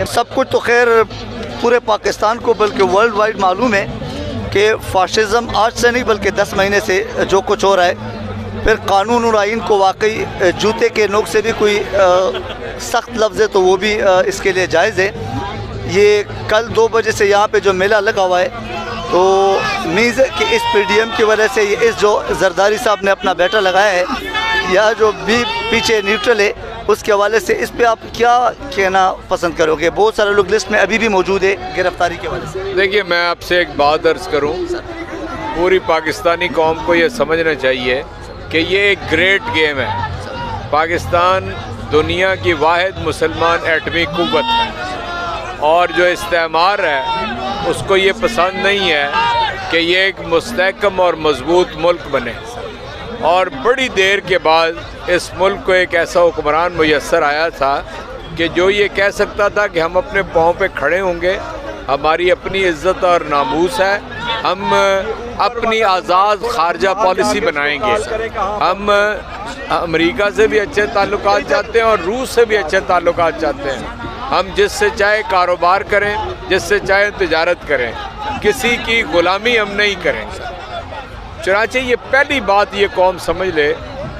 सब कुछ तो खैर पूरे पाकिस्तान को बल्कि वर्ल्ड वाइड मालूम है कि फ़ाशिज़म आज से नहीं बल्कि 10 महीने से जो कुछ हो रहा है। फिर कानून और आइन को वाकई जूते के नोक से भी कोई सख्त लफ्ज़ है तो वो भी इसके लिए जायज़ है। ये कल 2 बजे से यहाँ पे जो मेला लगा हुआ है तो मीज़ कि इस PDM की वजह से इस जो जरदारी साहब ने अपना बैठा लगाया है या जो भी पीछे न्यूट्रल है उसके हवाले से इस पे आप क्या कहना पसंद करोगे? बहुत सारे लोग लिस्ट में अभी भी मौजूद है गिरफ्तारी के हवाले से। देखिए, मैं आपसे एक बात अर्ज़ करूं, पूरी पाकिस्तानी कौम को ये समझना चाहिए कि ये एक ग्रेट गेम है। पाकिस्तान दुनिया की वाहिद मुसलमान एटमी कुव्वत है और जो इस्तेमार है उसको ये पसंद नहीं है कि ये एक मुस्तहकम और मजबूत मुल्क बने। और बड़ी देर के बाद इस मुल्क को एक ऐसा हुक्मरान मुयस्सर आया था कि जो ये कह सकता था कि हम अपने पाँव पे खड़े होंगे, हमारी अपनी इज़्ज़त और नामूस है, हम अपनी आज़ाद खारजा पॉलिसी बनाएंगे, हम अमेरिका से भी अच्छे ताल्लुकात चाहते हैं और रूस से भी अच्छे ताल्लुकात चाहते हैं, हम जिससे चाहे कारोबार करें, जिससे चाहे तिजारत करें, किसी की ग़ुलामी हम नहीं करेंगे। चुनांचे ये पहली बात ये कौम समझ ले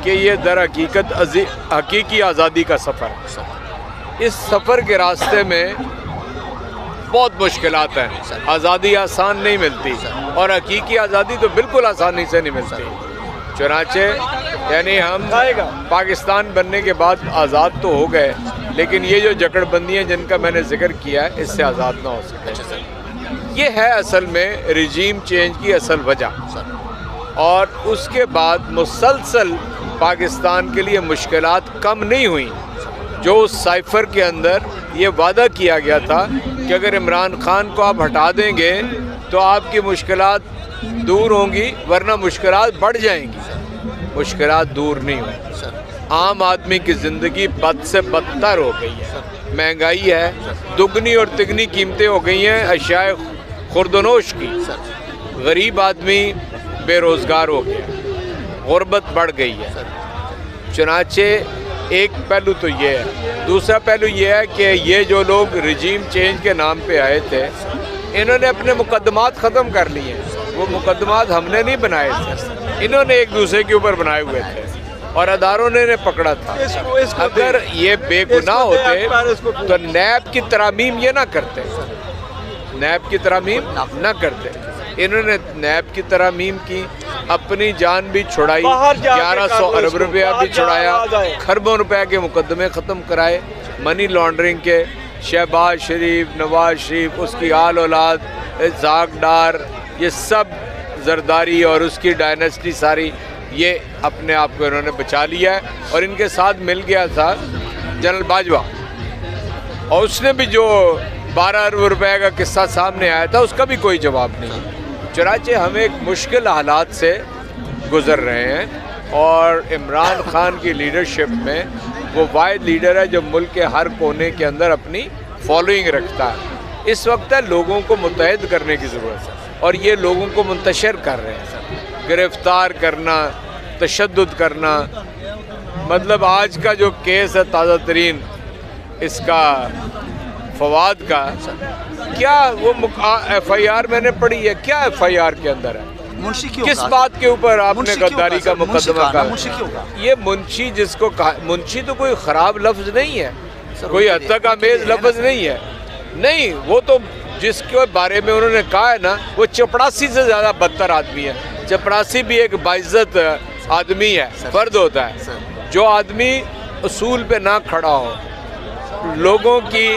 कि ये दर हकीकत हकीकी आज़ादी का सफ़र है। इस सफ़र के रास्ते में बहुत मुश्किलात हैं, आज़ादी आसान नहीं मिलती और हकीकी आज़ादी तो बिल्कुल आसानी से नहीं मिलती। चुनांचे यानी हम पाकिस्तान बनने के बाद आज़ाद तो हो गए, लेकिन ये जो जकड़बंदियाँ जिनका मैंने जिक्र किया है इससे आज़ाद ना हो सके। ये है असल में रिजीम चेंज की असल वजह। और उसके बाद मुसलसल पाकिस्तान के लिए मुश्किलात कम नहीं हुई। जो उस साइफ़र के अंदर ये वादा किया गया था कि अगर इमरान खान को आप हटा देंगे तो आपकी मुश्किलात दूर होंगी, वरना मुश्किलात बढ़ जाएंगी। मुश्किलात दूर नहीं हुई। आम आदमी की ज़िंदगी बद से बदतर हो गई है। महंगाई है, दुगनी और तिगनी कीमतें हो गई हैं अशियाए खुर्दनोश की। गरीब आदमी बेरोज़गार हो गया, गुर्बत बढ़ गई है। चुनांचे एक पहलू तो ये है। दूसरा पहलू ये है कि ये जो लोग रिजीम चेंज के नाम पे आए थे, इन्होंने अपने मुकदमात ख़त्म कर लिए हैं। वो मुकदमात हमने नहीं बनाए थे, इन्होंने एक दूसरे के ऊपर बनाए हुए थे और अदारों ने इन्हें पकड़ा था। अगर ये बेगुनाह होते तो नैब की तरामीम ये ना करते, नैब की तरामीम ना करते। इन्होंने नैब की तरामीम की, अपनी जान भी छुड़ाई, 1100 अरब रुपया भी छुड़ाया, खरबों रुपए के मुकदमे ख़त्म कराए, मनी लॉन्ड्रिंग के। शहबाज शरीफ, नवाज शरीफ, उसकी आल औलाद, इज़ाक डार, ये सब जरदारी और उसकी डायनेस्टी सारी ये अपने आप को इन्होंने बचा लिया है। और इनके साथ मिल गया था जनरल बाजवा और उसने भी जो 12 अरब रुपए का किस्सा सामने आया था उसका भी कोई जवाब नहीं। चुनांचे हम एक मुश्किल हालात से गुज़र रहे हैं और इमरान खान की लीडरशिप में वो वाहिद लीडर है जो मुल्क के हर कोने के अंदर अपनी फॉलोइंग रखता है। इस वक्त है लोगों को मुत्तहिद करने की ज़रूरत है और ये लोगों को मुंतशिर कर रहे हैं, गिरफ़्तार करना, तशद्दुद करना। मतलब आज का जो केस है ताज़ा तरीन इसका फवाद का, क्या वो FIR मैंने पढ़ी है, क्या FIR के अंदर है? मुंशी क्यों? किस बात के ऊपर आपने गद्दारी का मुकदमा कहा? ये मुंशी जिसको कहा, मुंशी तो कोई ख़राब लफ्ज़ नहीं है, कोई हद तक आमेज़ लफ्ज़ नहीं है। नहीं, वो तो जिसके बारे में उन्होंने कहा है ना, वो चपड़ासी से ज़्यादा बदतर आदमी है। चपड़ासी भी एक बाइज़्ज़त आदमी है, फ़र्द होता है। जो आदमी उसूल पे ना खड़ा हो, लोगों की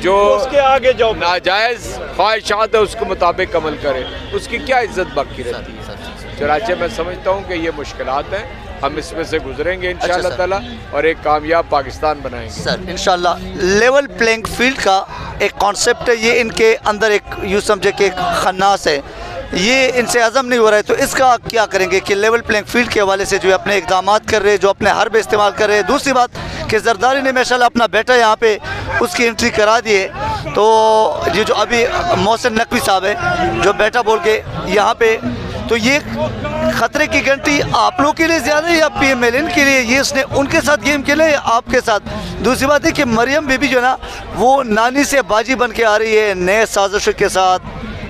जो उसके आगे जो नाजायज़ ख्वाहिशात है उसके मुताबिक अमल करे, उसकी क्या इज्जत बाकी रहती है। चुनांचे मैं समझता हूँ कि ये मुश्किलात हैं, हम इसमें से गुजरेंगे इंशाअल्लाह ताला और एक कामयाब पाकिस्तान बनाएंगे सर इंशाअल्लाह। लेवल प्लेइंग फील्ड का एक कॉन्सेप्ट है, ये इनके अंदर एक यूँ समझे कि एक खन्नास है, ये इनसे हज़म नहीं हो रहा है। तो इसका क्या करेंगे कि लेवल प्लेइंग फील्ड के हवाले से जो अपने इक़दाम कर रहे हैं, जो अपने हर्ब इस्तेमाल कर रहे हैं। दूसरी बात कि जरदारी ने माशाल्लाह अपना बेटा यहाँ पे उसकी एंट्री करा दिए, तो ये जो अभी मोहसिन नकवी साहब है जो बेटा बोल के यहाँ पे तो ये खतरे की घंटी आप लोग के लिए ज़्यादा है या PMLN के लिए, ये इसने उनके साथ गेम खेला है आपके साथ? दूसरी बात है कि मरियम बीबी जो ना वो नानी से बाजी बन के आ रही है, नए साजिशों के साथ,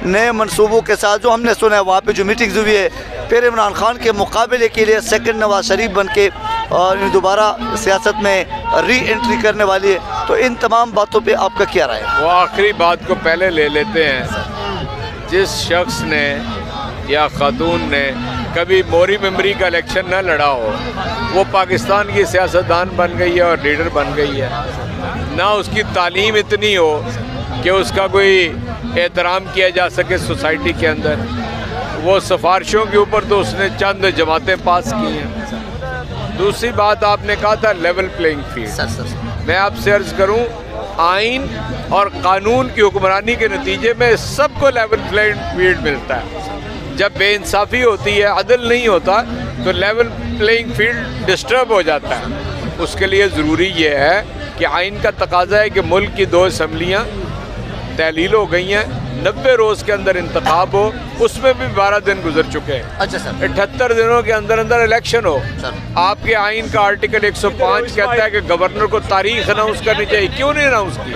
नए मंसूबों के साथ। जो हमने सुना है वहाँ पे जो मीटिंग्स हुई है, फिर इमरान खान के मुकाबले के लिए सेकंड नवाज शरीफ बन के और दोबारा सियासत में री एंट्री करने वाली है। तो इन तमाम बातों पे आपका क्या राय है? वो आखिरी बात को पहले ले लेते हैं। जिस शख्स ने या खातून ने कभी मोरी मेमरी का इलेक्शन न लड़ा हो, वो पाकिस्तान की सियासतदान बन गई है और लीडर बन गई है। ना उसकी तालीम इतनी हो कि उसका कोई एहतराम किया जा सके सोसाइटी के अंदर। वो सिफारिशों के ऊपर तो उसने चंद जमातें पास की हैं। दूसरी बात आपने कहा था लेवल प्लेइंग फील्ड। मैं आपसे अर्ज़ करूं, आइन और कानून की हुक्मरानी के नतीजे में सबको लेवल प्लेइंग फील्ड मिलता है। जब बेइंसाफ़ी होती है, अदल नहीं होता, तो लेवल प्लेइंग फील्ड डिस्टर्ब हो जाता है। उसके लिए ज़रूरी ये है कि आइन का तकाजा है कि मुल्क की 2 असम्बलियाँ तहलील हो गई हैं, 90 रोज़ के अंदर इंतखाब हो, उसमें भी 12 दिन गुजर चुके हैं। अच्छा सर, 78 दिनों के अंदर अंदर इलेक्शन हो। आपके आइन का आर्टिकल 105 कहता है कि गवर्नर को तारीख अनाउंस करनी चाहिए, क्यों नहीं अनाउंस की?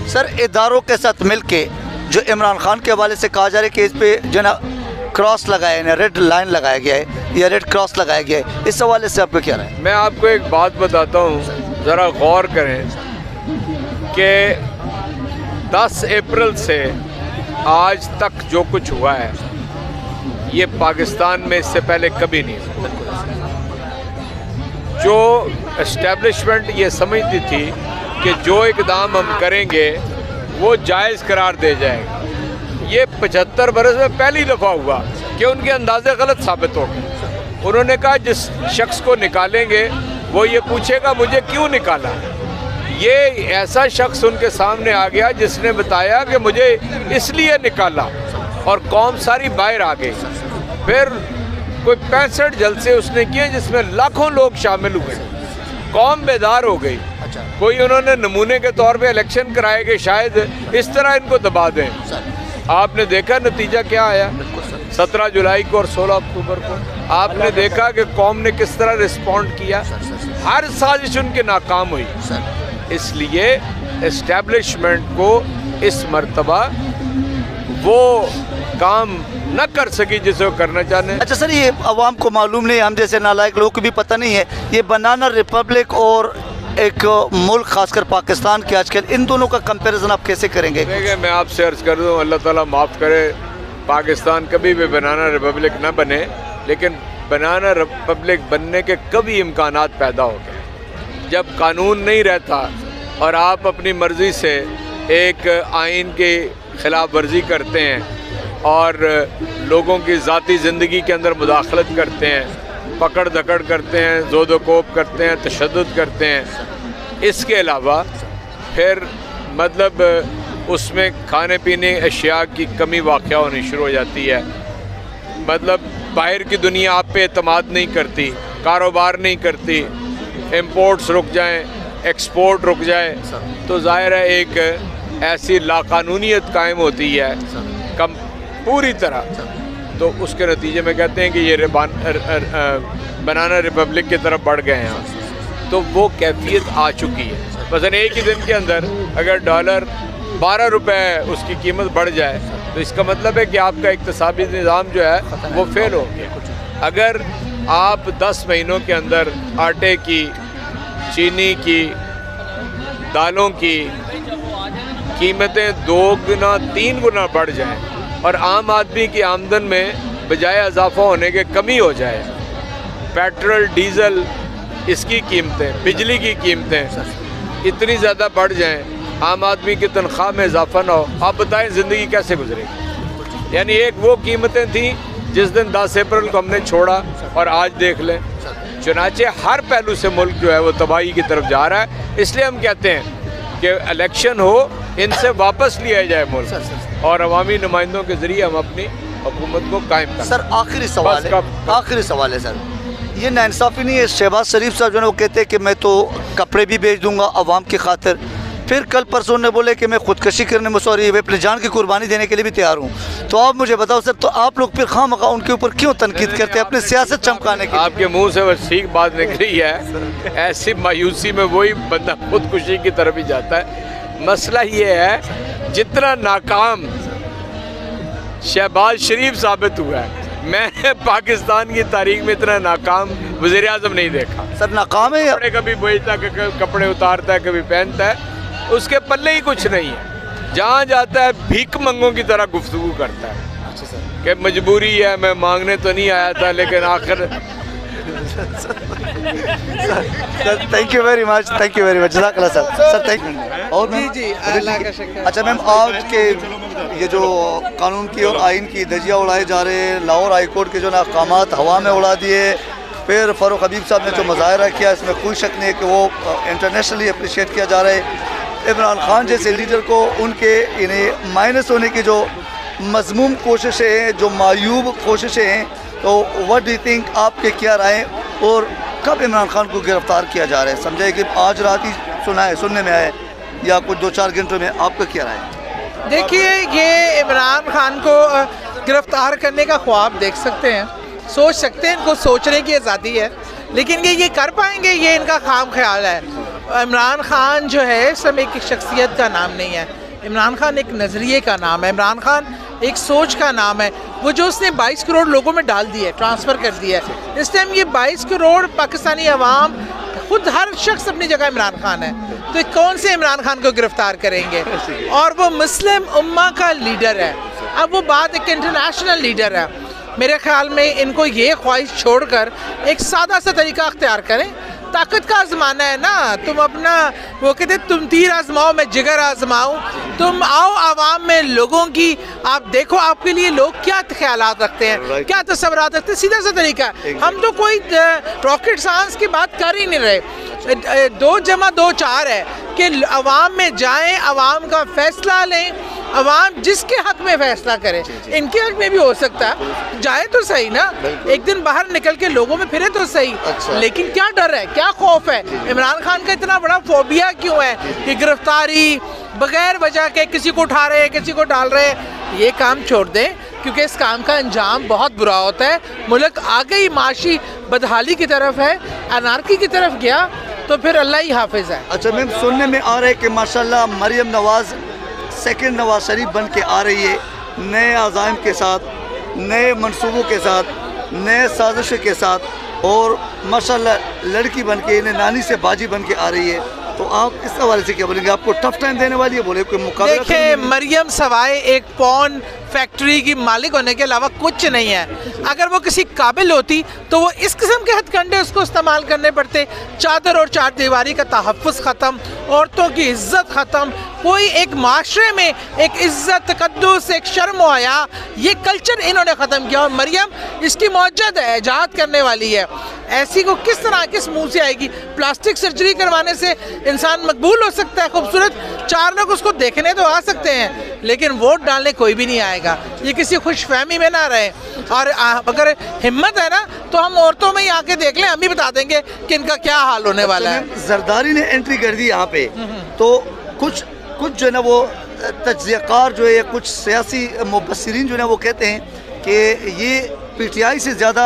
सर इदारों के साथ मिल के जो इमरान खान के हवाले से कहा जा रहा है कि इस पे जो ना क्रॉस लगाया है, रेड लाइन लगाया गया है या रेड क्रॉस लगाया गया है, इस हवाले से आपको क्या राय है? मैं आपको एक बात बताता हूँ, ज़रा गौर करें कि 10 अप्रैल से आज तक जो कुछ हुआ है, ये पाकिस्तान में इससे पहले कभी नहीं हुआ। जो एस्टेब्लिशमेंट ये समझती थी कि जो इकदाम हम करेंगे वो जायज़ करार दे जाएगा, ये 75 बरस में पहली दफ़ा हुआ कि उनके अंदाजे गलत साबित हो गए। उन्होंने कहा जिस शख्स को निकालेंगे वो ये पूछेगा मुझे क्यों निकाला। ये ऐसा शख्स उनके सामने आ गया जिसने बताया कि मुझे इसलिए निकाला, और कौम सारी बाहर आ गई। फिर कोई 65 जलसे उसने किए जिसमें लाखों लोग शामिल हुए, कौम बेदार हो गई। कोई उन्होंने नमूने के तौर पे इलेक्शन कराए कि शायद इस तरह इनको दबा दें। आपने देखा नतीजा क्या आया 17 जुलाई को और 16 अक्टूबर को। आपने देखा कि कौम ने किस तरह रिस्पॉन्ड किया। हर साजिश उनकी नाकाम हुई। इसलिए एस्टेब्लिशमेंट को इस मर्तबा वो काम न कर सकी जिसे वो करना चाहते हैं। अच्छा सर, ये अवाम को मालूम नहीं, हम जैसे नालायक लोगों को भी पता नहीं है, ये बनाना रिपब्लिक और एक मुल्क खासकर पाकिस्तान के आजकल, इन दोनों का कंपैरिजन आप कैसे करेंगे? देखिए, मैं आपसे अर्ज़ कर दूँ, अल्लाह ताला माफ़ करे, पाकिस्तान कभी भी बनाना रिपब्लिक न बने, लेकिन बनाना रिपब्लिक बनने के कभी इम्कानात पैदा हो गए जब कानून नहीं रहता और आप अपनी मर्ज़ी से एक आइन की खिलाफ वर्जी करते हैं और लोगों की ज़ाती ज़िंदगी के अंदर मुदाखलत करते हैं, पकड़ धकड़ करते हैं, ज़ोदोकोब करते हैं, तशद्दुद करते हैं। इसके अलावा फिर मतलब उसमें खाने पीने अशिया की कमी वाक़या होनी शुरू हो जाती है। मतलब बाहर की दुनिया आप पे एतमाद नहीं करती, कारोबार नहीं करती, इंपोर्ट्स रुक जाएं, एक्सपोर्ट रुक जाए, तो ज़ाहिर है एक ऐसी लाकानूनियत कायम होती है कम पूरी तरह। तो उसके नतीजे में कहते हैं कि ये बनाना रिपब्लिक की तरफ बढ़ गए हैं। तो वो कैफियत आ चुकी है। मसलन एक ही दिन के अंदर अगर डॉलर 12 रुपये उसकी कीमत बढ़ जाए तो इसका मतलब है कि आपका इक़्तिसादी निज़ाम जो है वो फेल हो गया। अगर आप 10 महीनों के अंदर आटे की, चीनी की, दालों की कीमतें 2 गुना 3 गुना बढ़ जाएं और आम आदमी की आमदन में बजाय इजाफा होने के कमी हो जाए, पेट्रोल डीज़ल इसकी कीमतें, बिजली की कीमतें इतनी ज़्यादा बढ़ जाएं, आम आदमी की तनख्वाह में इजाफा ना हो, आप बताएं ज़िंदगी कैसे गुजरेगी। यानी एक वो कीमतें थी जिस दिन 10 अप्रैल को हमने छोड़ा और आज देख लें, चुनाचे हर पहलू से मुल्क जो है वो तबाही की तरफ जा रहा है। इसलिए हम कहते हैं कि इलेक्शन हो, इनसे वापस लिया जाए मुल्क और अवामी नुमाइंदों के ज़रिए हम अपनी हुकूमत को कायम करें। सर आखिरी सवाल है सर, ये नाइंसाफ़ी नहीं है? शहबाज शरीफ साहब जो है वो कहते हैं कि मैं तो कपड़े भी बेच दूंगा अवाम की खातिर, फिर कल परसों ने बोले कि मैं खुदकशी करने में, सॉरी, अपनी जान की कुर्बानी देने के लिए भी तैयार हूँ। तो आप मुझे बताओ सर, तो आप लोग फिर खामखा उनके ऊपर क्यों तनकीद करते हैं अपनी सियासत चमकाने के? आपके मुंह से बस ठीक बात निकली है। ऐसी मायूसी में वही बंदा खुदकुशी की तरफ ही जाता है। मसला ये है, जितना नाकाम शहबाज शरीफ साबित हुआ है, मैं पाकिस्तान की तारीख में इतना नाकाम वज़ीर आज़म नहीं देखा। सर नाकाम है, कपड़े कभी बेचता, कपड़े उतारता है, कभी पहनता है, उसके पल्ले ही कुछ नहीं है। जहाँ जाता है भीख मंगों की तरह गुफ्तगू करता है। अच्छा सर, कि मजबूरी है, मैं मांगने तो नहीं आया था, लेकिन आखिर thank you very much, thank you very much, जज़ाकल्लाह सर। Sir thank you. और जी अल्लाह का शुक्र। अच्छा मैम, आज के ये जो कानून की और आइन की धज्जियाँ उड़ाए जा रहे हैं, लाहौर हाई कोर्ट के जो ना अहकामात हवा में उड़ा दिए, फिर फ़ारूक हबीब साहब ने जो मुज़ाहरा किया, इसमें कोई शक नहीं है कि वो इंटरनेशनली अप्रिशिएट किया जा रहा है। इमरान खान जैसे लीडर को उनके इन्हें माइनस होने की जो मज़मूम कोशिशें हैं, जो मायूब कोशिशें हैं, तो व्हाट डू यू थिंक, आपके क्या राय, और कब इमरान खान को गिरफ़्तार किया जा रहा है? समझे कि आज रात ही सुनने में आए या कुछ 2-4 घंटों में, आपका क्या राय है? देखिए, ये इमरान खान को गिरफ्तार करने का ख्वाब देख सकते हैं, सोच सकते हैं, इनको सोचने की आज़ादी है, लेकिन ये कर पाएंगे, ये इनका खाम ख्याल है। इमरान खान जो है सब एक शख्सियत का नाम नहीं है, इमरान खान एक नज़रिए का नाम है, इमरान खान एक सोच का नाम है। वो जो उसने 22 करोड़ लोगों में डाल दिया, ट्रांसफ़र कर दिया है, इस टाइम ये 22 करोड़ पाकिस्तानी अवाम, खुद हर शख्स अपनी जगह इमरान खान है, तो कौन से इमरान खान को गिरफ़्तार करेंगे? और वो मुस्लिम उम्मा का लीडर है, अब वो बात एक इंटरनेशनल लीडर है। मेरे ख्याल में इनको ये ख्वाहिश छोड़कर एक सादा सा तरीका अख्तियार करें। ताकत का आजमाना है ना, तुम अपना, वो कहते तुम तीर आजमाओ मैं जिगर आजमाऊँ, तुम आओ आवाम में, लोगों की आप देखो आपके लिए लोग क्या ख्यालात रखते हैं, क्या तस्वुरात रखते हैं। सीधा सा तरीका, हम तो कोई रॉकेट साइंस की बात कर ही नहीं रहे। 2 + 2 4 है कि आवाम में जाएं, आवाम का फैसला लें, आवाम जिसके हक में फैसला करे, इनके हक में भी हो सकता है, जाए तो सही ना, एक दिन बाहर निकल के लोगों में फिरे तो सही। अच्छा। लेकिन क्या डर है, क्या खौफ है? इमरान खान का इतना बड़ा फोबिया क्यों है कि गिरफ्तारी बगैर वजह के किसी को उठा रहे हैं, किसी को डाल रहे हैं? ये काम छोड़ दें, क्योंकि इस काम का अंजाम बहुत बुरा होता है। मुल्क आगे ही माशी बदहाली की तरफ है, अनारकी की तरफ गया तो फिर अल्लाह ही हाफिज़ है। अच्छा मैम, सुनने में आ रहा है कि माशाल्लाह मरियम नवाज़ सेकंड नवाज शरीफ बन के आ रही है, नए अज़ाइम के साथ, नए मंसूबों के साथ, नए साजिशों के साथ, और माशाल्लाह लड़की बन के, इन्हें नानी से बाजी बन के आ रही है। तो आप इस हवाले से क्या बोलेंगे? आपको टफ टाइम देने वाली है, बोले कोई मुकाबला? देखिए, मरियम सवाए एक पॉन फैक्ट्री की मालिक होने के अलावा कुछ नहीं है। अगर वो किसी काबिल होती तो वो इस किस्म के हथकंडे उसको इस्तेमाल करने पड़ते। चादर और चार दीवारी का तहफ़्फ़ुज़ ख़त्म, औरतों की इज़्ज़त ख़त्म, कोई एक माशरे में एक इज़्ज़त, तक़द्दुस, एक शर्म व हया, ये कल्चर इन्होंने ख़त्म किया। और मरियम इसकी मौजूद है, इजाद करने वाली है। ऐसी को किस तरह, किस मुंह से आएगी? प्लास्टिक सर्जरी करवाने से इंसान मकबूल हो सकता है, खूबसूरत, 4 लोग उसको देखने तो आ सकते हैं, लेकिन वोट डालने कोई भी नहीं आएगा। ये किसी खुशफहमी में ना रहे, और अगर हिम्मत है ना तो हम औरतों में ही आके देख लें, हम ही बता देंगे कि इनका क्या हाल होने वाला है। जरदारी ने एंट्री कर दी यहाँ पे, तो कुछ जो है ना वो तज्ज़ियाकार जो है, कुछ सियासी मुबस्सिरीन जो है ना वो कहते हैं कि ये PTI से ज़्यादा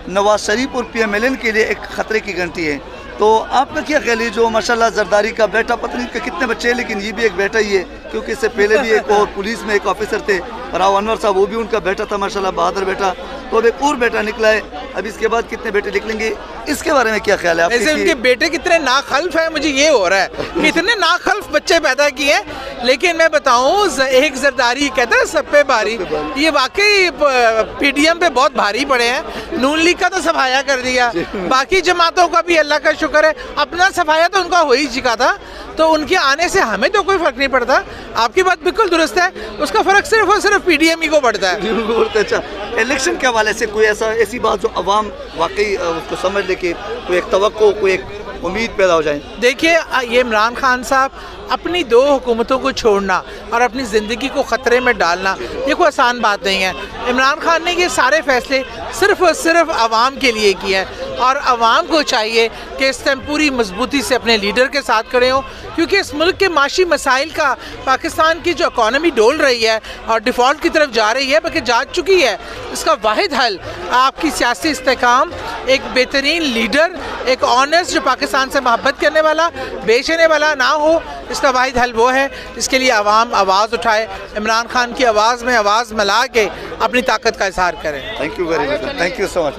नवाज शरीफ और PMLN के लिए एक ख़तरे की घंटी है। तो आपका क्या ख्याल है? जो माशाल्लाह जरदारी का बेटा, पता नहीं कितने बच्चे हैं, लेकिन ये भी एक बेटा ही है, क्योंकि इससे पहले भी एक और पुलिस में एक ऑफिसर थे, राव अनवर साहब, वो भी उनका बेटा था, माशाल्लाह बहादुर बेटा। तो अब एक और बेटा निकला है, अब इसके बाद कितने बेटे निकलेंगे, इसके बारे में क्या ख्याल है? ऐसे उनके बेटे कितने नाखल्फ हैं, मुझे ये हो रहा है कि इतने नाखल्फ बच्चे पैदा किए हैं। लेकिन मैं बताऊं, एक जरदारी कहता है सब पे भारी, ये वाकई PDM पे बहुत भारी पड़े हैं। नून लीग का तो सफाया कर दिया, बाकी जमातों का भी अल्लाह का शुक्र है, अपना सफाया तो उनका हो ही चुका था, तो उनके आने से हमें तो कोई फ़र्क नहीं पड़ता। आपकी बात बिल्कुल दुरुस्त है, उसका फ़र्क सिर्फ और सिर्फ PDM ही को पड़ता है। अच्छा, इलेक्शन के हवाले से कोई ऐसी बात जो अवाम वाकई उसको समझ ले कि कोई एक तवक्को, कोई एक उम्मीद पैदा हो जाए? देखिए, ये इमरान खान साहब अपनी 2 हुकूमतों को छोड़ना और अपनी ज़िंदगी को ख़तरे में डालना, ये कोई आसान बात नहीं है। इमरान खान ने ये सारे फैसले सिर्फ़ और सिर्फ आवाम के लिए किए हैं। और आवाम को चाहिए कि इस टाइम पूरी मजबूती से अपने लीडर के साथ खड़े हों, क्योंकि इस मुल्क के माशी मसाइल का पाकिस्तान की जो इकॉनमी डोल रही है और डिफ़ॉल्ट की तरफ जा रही है, बल्कि जा चुकी है, इसका वाहिद हल आपकी सियासी इस्तेकाम, एक बेहतरीन लीडर, एक ऑनेस्ट जो पाकिस्तान से मोहब्बत करने वाला, बेचने वाला ना हो, इसका वाहिद हल वो है। इसके लिए आवाम आवाज़ उठाए, इमरान खान की आवाज़ में आवाज़ मिला के अपनी ताकत का इजहार करें। Thank you very much, thank you so much.